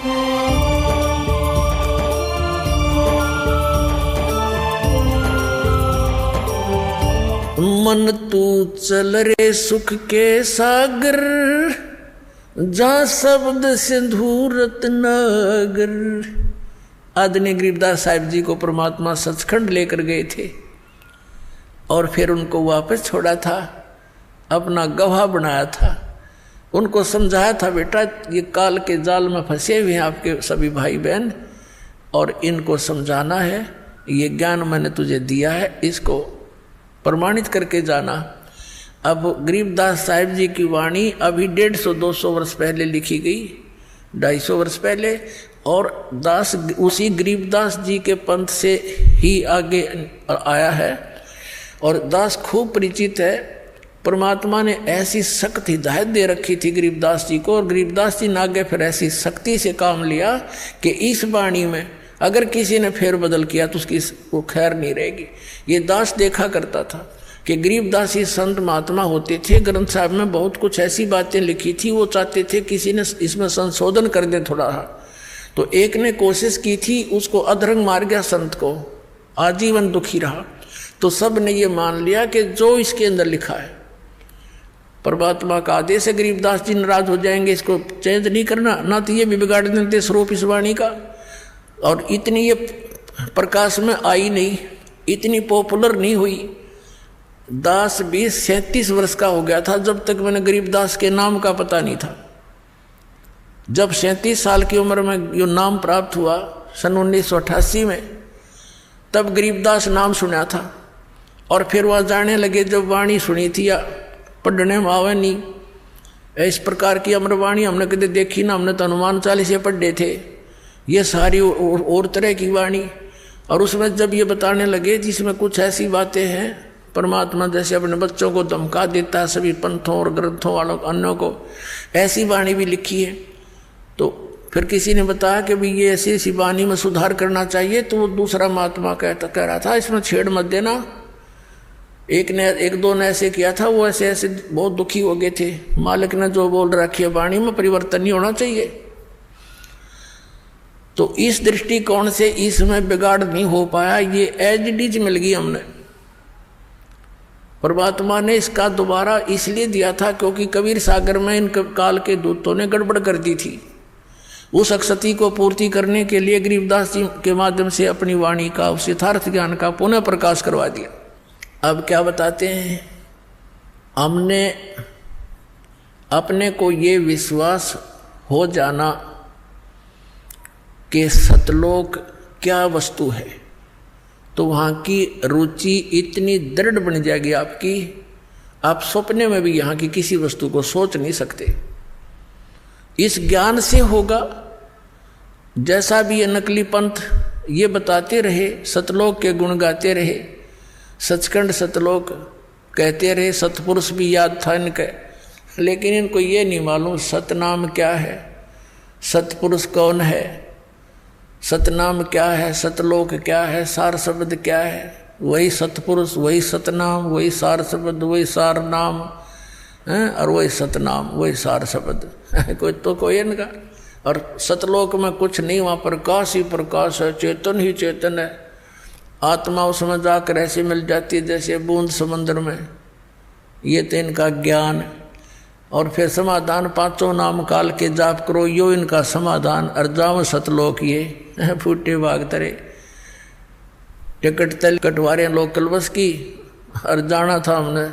मन तू चल रे सुख के सागर, जा शब्द सिंधु रत्नागर। आदरणीय गरीबदास साहिब जी को परमात्मा सचखंड लेकर गए थे और फिर उनको वापस छोड़ा था, अपना गवाह बनाया था, उनको समझाया था बेटा ये काल के जाल में फंसे हुए हैं आपके सभी भाई बहन, और इनको समझाना है, ये ज्ञान मैंने तुझे दिया है, इसको प्रमाणित करके जाना। अब गरीबदास साहिब जी की वाणी अभी 150-200 वर्ष पहले लिखी गई, 250 वर्ष पहले, और दास उसी गरीबदास जी के पंथ से ही आगे आया है और दास खूब परिचित है। परमात्मा ने ऐसी सख्त हिदायत दे रखी थी गरीबदास जी को, और गरीबदास जी ने आगे फिर ऐसी सख्ती से काम लिया कि इस वाणी में अगर किसी ने फेरबदल किया तो उसकी वो खैर नहीं रहेगी। ये दास देखा करता था कि गरीबदास ही संत महात्मा होते थे, ग्रंथ साहब में बहुत कुछ ऐसी बातें लिखी थी, वो चाहते थे किसी ने इसमें संशोधन कर दे थोड़ा। तो एक ने कोशिश की थी, उसको अधरंग मार गया संत को, आजीवन दुखी रहा। तो सब ने ये मान लिया कि जो इसके अंदर लिखा है परमात्मा का आदेश है, गरीबदास जी नाराज हो जाएंगे, इसको चेंज नहीं करना, ना तो ये भी बिगाड़ देते स्वरूप इस वाणी का। और इतनी ये प्रकाश में आई नहीं, इतनी पॉपुलर नहीं हुई। दास 20-37 वर्ष का हो गया था जब तक मैंने गरीबदास के नाम का पता नहीं था। जब 37 साल की उम्र में ये नाम प्राप्त हुआ सन 1988 में, तब गरीबदास नाम सुना था और फिर वह जाने लगे, जब वाणी सुनी थी या पढ़ने में आवे नहीं। इस प्रकार की अमरवाणी हमने कभी देखी ना, हमने तो हनुमान चालीसे पढ़े थे, ये सारी और तरह की वाणी। और उसमें जब ये बताने लगे जिसमें कुछ ऐसी बातें हैं, परमात्मा जैसे अपने बच्चों को धमका देता है सभी पंथों और ग्रंथों वालों अन्यों को, ऐसी वाणी भी लिखी है। तो फिर किसी ने बताया कि भाई ये ऐसी ऐसी वाणी में सुधार करना चाहिए, तो वो दूसरा महात्मा कह रहा था इसमें छेड़ मत देना। एक दो ने ऐसे किया था, वो ऐसे ऐसे बहुत दुखी हो गए थे। मालिक ने जो बोल रखी है वाणी में परिवर्तन नहीं होना चाहिए। तो इस दृष्टिकोण से इसमें बिगाड़ नहीं हो पाया, ये एज इट इज मिल गई हमने। परमात्मा ने इसका दोबारा इसलिए दिया था क्योंकि कबीर सागर में इन काल के दूतों ने गड़बड़ कर दी थी। उस अक्षति को पूर्ति करने के लिए गरीबदास जी के माध्यम से अपनी वाणी का, उस यथार्थ ज्ञान का पुनः प्रकाश करवा दिया। अब क्या बताते हैं, हमने अपने को ये विश्वास हो जाना कि सतलोक क्या वस्तु है, तो वहाँ की रुचि इतनी दृढ़ बन जाएगी आपकी, आप सपने में भी यहाँ की किसी वस्तु को सोच नहीं सकते। इस ज्ञान से होगा। जैसा भी ये नकली पंथ ये बताते रहे, सतलोक के गुण गाते रहे, सचखंड सतलोक कहते रहे, सतपुरुष भी याद था इनके, लेकिन इनको ये नहीं मालूम सतनाम क्या है, सतपुरुष कौन है, सतनाम क्या है, सतलोक क्या है, सार शब्द क्या है। वही सतपुरुष, वही सतनाम, वही सार शब्द, वही सार नाम, और वही सतनाम, वही सार शब्द कोई तो कोई इनका। और सतलोक में कुछ नहीं, वहाँ प्रकाश ही प्रकाश है, चेतन ही चेतन है। आत्मा उसमें जाकर ऐसे मिल जाती है जैसे बूंद समंदर में। ये तो इनका ज्ञान। और फिर समाधान, पांचों नाम काल के जाप करो, यो इनका समाधान। अर्जाव सतलोक ये फूटे बाग तरे, टिकट तल कटवारे लोग कलवस की। और जाना था हमने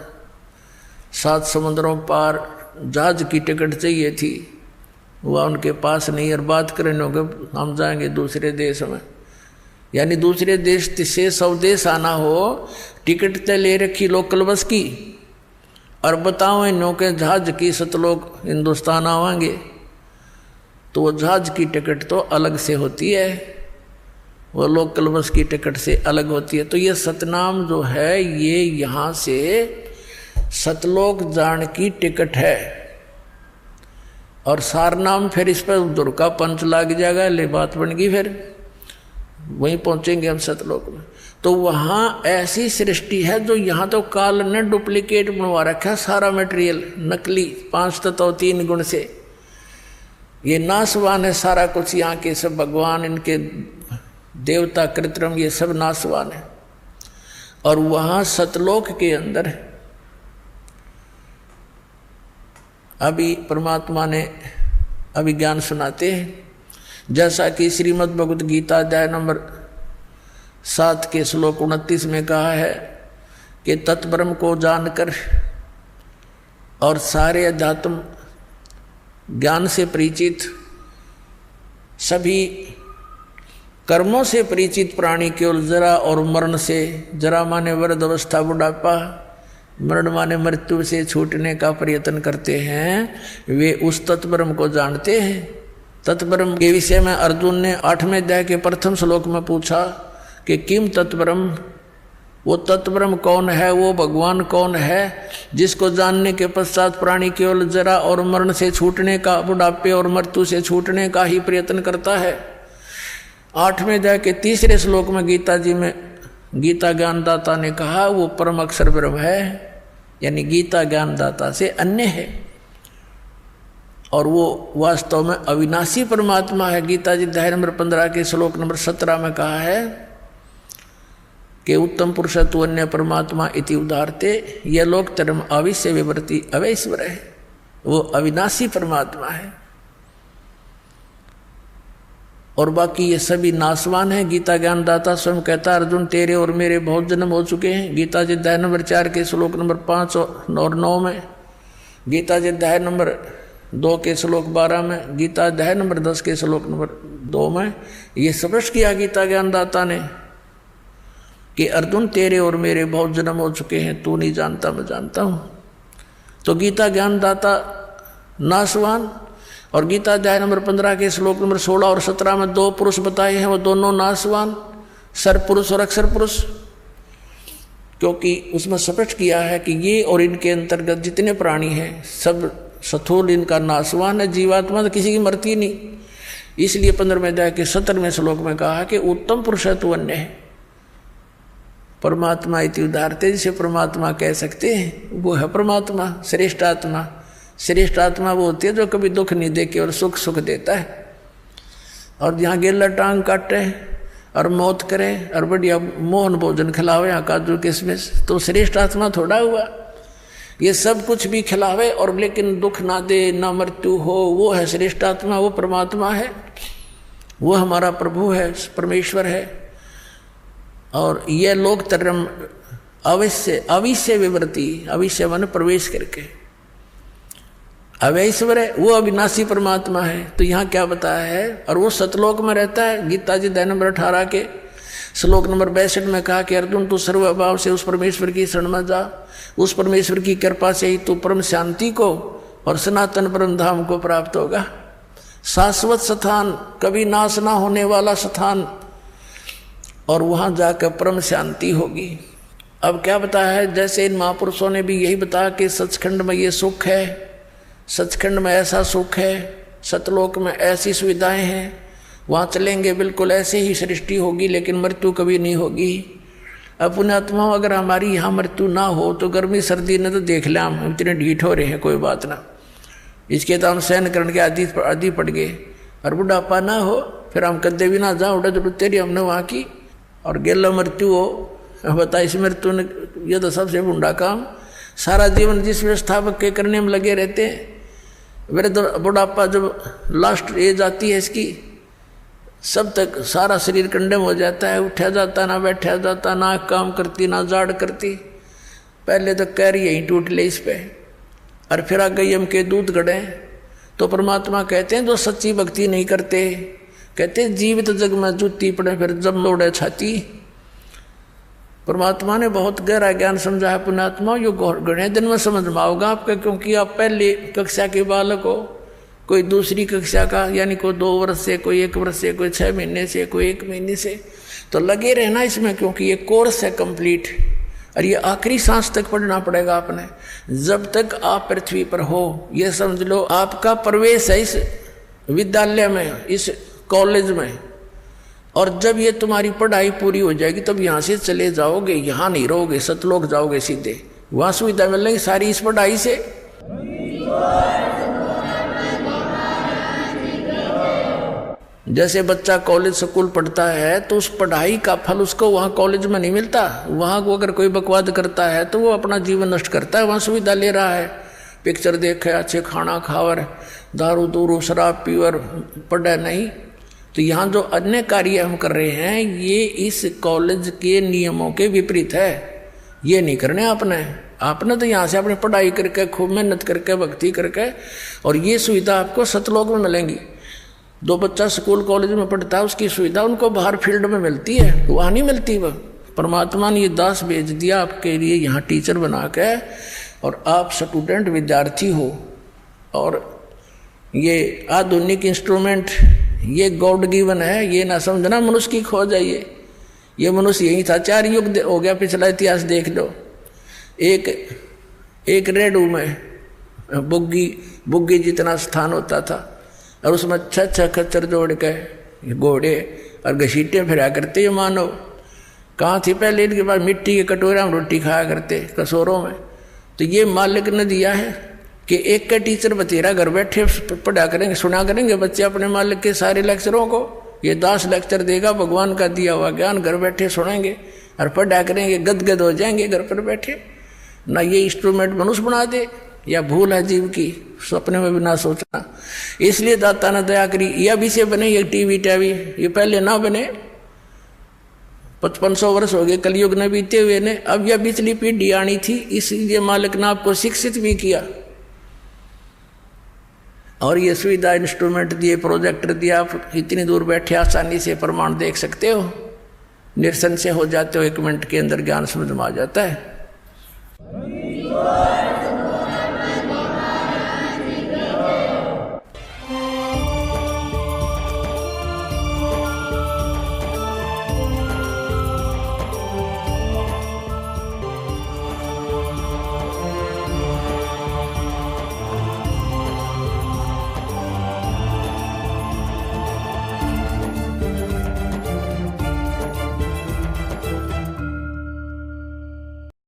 7 समुद्रों पार, जहाज की टिकट चाहिए थी, वह उनके पास नहीं। और बात करें हम जाएंगे दूसरे देश में, यानी दूसरे देश से स्वदेश आना हो, टिकट तय ले रखी लोकल बस की, और बताओ इन नौके जहाज की सतलोक हिंदुस्तान आवांगे, तो वो जहाज की टिकट तो अलग से होती है, वो लोकल बस की टिकट से अलग होती है। तो ये सतनाम जो है ये यहाँ से सतलोक जान की टिकट है। और सारनाम फिर इस पर उधर का पंच लग जाएगा, ले बात बन गई, फिर वहीं पहुंचेंगे हम सतलोक में। तो वहाँ ऐसी सृष्टि है जो यहाँ तो काल ने डुप्लीकेट बनवा रखा, सारा मटेरियल नकली, 5 तत्व 3 गुण से। ये नाशवान है सारा कुछ, यहाँ के सब भगवान, इनके देवता कृत्रिम, ये सब नाशवान है। और वहाँ सतलोक के अंदर अभी परमात्मा ने अभिज्ञान सुनाते हैं, जैसा कि श्रीमद् भगवद गीता अध्याय नंबर 7 के श्लोक 29 में कहा है कि तत्ब्रह्म को जानकर और सारे अध्यात्म ज्ञान से परिचित, सभी कर्मों से परिचित प्राणी केवल जरा और मरण से, जरा माने वृद्ध अवस्था बुढ़ापा, मरण माने मृत्यु से छूटने का प्रयत्न करते हैं, वे उस तत्ब्रह्म को जानते हैं। तत्ब्रह्म के विषय में अर्जुन ने 8वें अध्याय के प्रथम श्लोक में पूछा कि किम तत्ब्रह्म, वो तत्ब्रह्म कौन है, वो भगवान कौन है जिसको जानने के पश्चात प्राणी केवल जरा और मरण से छूटने का, बुढ़ापे और मृत्यु से छूटने का ही प्रयत्न करता है। 8वें अध्याय के 3रे श्लोक में गीता जी में गीता ज्ञानदाता ने कहा वो परम अक्षर ब्रह्म है, यानी गीता ज्ञानदाता से अन्य है और वो वास्तव में अविनाशी परमात्मा है। गीता जी अध्याय नंबर 15 के श्लोक नंबर 17 में कहा है कि उत्तम पुरुष तु अन्य परमात्मा इति उदाहरते, यह लोक तरम अविश्य विवर्ती अवैश्वर है, वो अविनाशी परमात्मा है और बाकी ये सभी नाशवान है। गीता ज्ञानदाता स्वयं कहता अर्जुन तेरे और मेरे बहुत जन्म हो चुके हैं। गीता जी अध्याय नंबर 4 के श्लोक नंबर 5 और 9 में, गीता जी अध्याय नंबर 2 के श्लोक 12 में, गीता अध्याय नंबर 10 के श्लोक नंबर 2 में ये स्पष्ट किया गीता ज्ञानदाता ने कि अर्जुन तेरे और मेरे बहुत जन्म हो चुके हैं, तू नहीं जानता मैं जानता हूँ। तो गीता ज्ञानदाता नाशवान, और गीता अध्याय नंबर 15 के श्लोक नंबर 16 और 17 में 2 पुरुष बताए हैं, वो दोनों नाशवान, सर पुरुष और अक्षर पुरुष, क्योंकि उसमें स्पष्ट किया है कि ये और इनके अंतर्गत जितने प्राणी हैं सब स्थूल इनका नाशवान है, जीवात्मा तो किसी की मरती नहीं। इसलिए 15वें अध्याय के 17वें श्लोक में कहा कि उत्तम पुरुष है तू अन्य है, परमात्मा इति उदाहरते, जिसे परमात्मा कह सकते हैं वो है परमात्मा, श्रेष्ठ आत्मा। श्रेष्ठ आत्मा वो होती है जो कभी दुख नहीं दे के और सुख सुख देता है, और जहाँ गेला टांग काटे और मौत करे और बढ़िया मोहन भोजन खिलावे, यहाँ काजू किशमिश, तो श्रेष्ठ आत्मा थोड़ा हुआ। ये सब कुछ भी खिलावे और लेकिन दुख ना दे, ना मृत्यु हो, वो है श्रेष्ठ आत्मा, वो परमात्मा है, वो हमारा प्रभु है, परमेश्वर है। और यह लोक तरम अविश्य विवृत्ति, अविश्य मन प्रवेश करके, अवैश्वर है, वो अविनाशी परमात्मा है। तो यहाँ क्या बताया है, और वो सतलोक में रहता है। गीता जी अध्याय नंबर 18 के श्लोक नंबर 62 में कहा कि अर्जुन तू सर्वभाव से उस परमेश्वर की शरण में जा, उस परमेश्वर की कृपा से ही तू परम शांति को और सनातन परम धाम को प्राप्त होगा। शाश्वत स्थान, कभी नाश ना होने वाला स्थान, और वहाँ जाकर परम शांति होगी। अब क्या बताया है, जैसे इन महापुरुषों ने भी यही बताया कि सचखंड में ये सुख है, सचखंड में ऐसा सुख है, सतलोक में ऐसी सुविधाएं हैं, वहाँ चलेंगे बिल्कुल ऐसे ही सृष्टि होगी, लेकिन मृत्यु कभी नहीं होगी। अब पुण्यात्मा अगर हमारी यहाँ मृत्यु ना हो तो गर्मी सर्दी ने तो देख लिया, हम इतने ढीठ हो रहे हैं, कोई बात ना, इसके तो हम सहन करने के आदि पड़ गए। और बुढ़ापा ना हो फिर हम कदे भी ना जाओ, उड़ा जो तेरी हमने वहाँ की, और गेला मृत्यु हो, बता इस मृत्यु ने, यह तो सबसे बुढ़ा काम, सारा जीवन जिस व्यवस्थापक के करने में लगे रहते हैं, वृद्ध बुढ़ापा जब लास्ट एज आती है इसकी, सब तक सारा शरीर कंडम हो जाता है, उठा जाता ना बैठा जाता, ना काम करती ना जाड़ करती, पहले तो कैर यहीं टूट ले इस पे, और फिर आ गई हम के दूध गड़े। तो परमात्मा कहते हैं जो सच्ची भक्ति नहीं करते, कहते जीवित जग में जूती पड़े फिर जब लोड़े छाती। परमात्मा ने बहुत गहरा ज्ञान समझा है पुण्यात्मा, यो घने दिन में समझ में आओगा आपका, क्योंकि आप पहले कक्षा के बालक हो, कोई दूसरी कक्षा का, यानी कोई 2 वर्ष से, कोई 1 वर्ष से, कोई 6 महीने से, कोई 1 महीने से, तो लगे रहना इसमें, क्योंकि ये कोर्स है कंप्लीट, और ये आखिरी सांस तक पढ़ना पड़ेगा आपने, जब तक आप पृथ्वी पर हो। ये समझ लो आपका प्रवेश है इस विद्यालय में, इस कॉलेज में, और जब ये तुम्हारी पढ़ाई पूरी हो जाएगी तब यहाँ से चले जाओगे, यहाँ नहीं रहोगे, सतलोक जाओगे सीधे, वहाँ सुविधा मिलेगी सारी इस पढ़ाई से। जैसे बच्चा कॉलेज स्कूल पढ़ता है तो उस पढ़ाई का फल उसको वहाँ कॉलेज में नहीं मिलता। वहाँ को अगर कोई बकवाद करता है तो वो अपना जीवन नष्ट करता है। वहाँ सुविधा ले रहा है, पिक्चर देखे, अच्छे खाना खावर, दारू दूरू शराब पीवर, पढ़े नहीं। तो यहाँ जो अन्य कार्य हम कर रहे हैं ये इस कॉलेज के नियमों के विपरीत है। ये नहीं करने आपने तो यहाँ से अपनी पढ़ाई करके खूब मेहनत करके भक्ति करके, और ये सुविधा आपको सतलोक में मिलेंगी। दो बच्चा स्कूल कॉलेज में पढ़ता है उसकी सुविधा उनको बाहर फील्ड में मिलती है, वहाँ नहीं मिलती। वह परमात्मा ने ये दास भेज दिया आपके लिए यहाँ टीचर बना के, और आप स्टूडेंट विद्यार्थी हो। और ये आधुनिक इंस्ट्रूमेंट ये गॉड गिवन है, ये ना समझना मनुष्य की खोज है। ये मनुष्य यही था, 4 युग हो गया, पिछला इतिहास देख लो। एक रेडू में बुग्गी जितना स्थान होता था, और उसमें 6 खच्चर जोड़ के घोड़े और घसीटे फिरा करते ये मानव। कहाँ थी पहले? इनके पास मिट्टी के कटोरा में रोटी खाया करते, कसोरों में। तो ये मालिक ने दिया है कि एक का टीचर बतेरा घर बैठे पढ़ा करेंगे, सुना करेंगे बच्चे अपने मालिक के सारे लेक्चरों को। ये 10 लेक्चर देगा, भगवान का दिया हुआ ज्ञान घर बैठे सुनेंगे और पढ़ा करेंगे, गदगद हो जाएंगे घर पर बैठे। ना ये इंस्ट्रूमेंट मनुष्य बना दे, या भूल है जीव की, सपने में भी ना सोचना। इसलिए दाता ने दया करी, यह भी से बने ये टीवी टावी, ये पहले ना बने। 5500 वर्ष हो गए कलयुग ने बीते हुए ने, अब यह पिछली पीढ़ी आनी थी, इसलिए मालिक ने आपको शिक्षित भी किया। और ये सुविधा इंस्ट्रूमेंट दिए, प्रोजेक्टर दिया, आप इतनी दूर बैठे आसानी से प्रमाण देख सकते हो, निरसन से हो जाते हो, 1 मिनट के अंदर ज्ञान समझ में आ जाता है।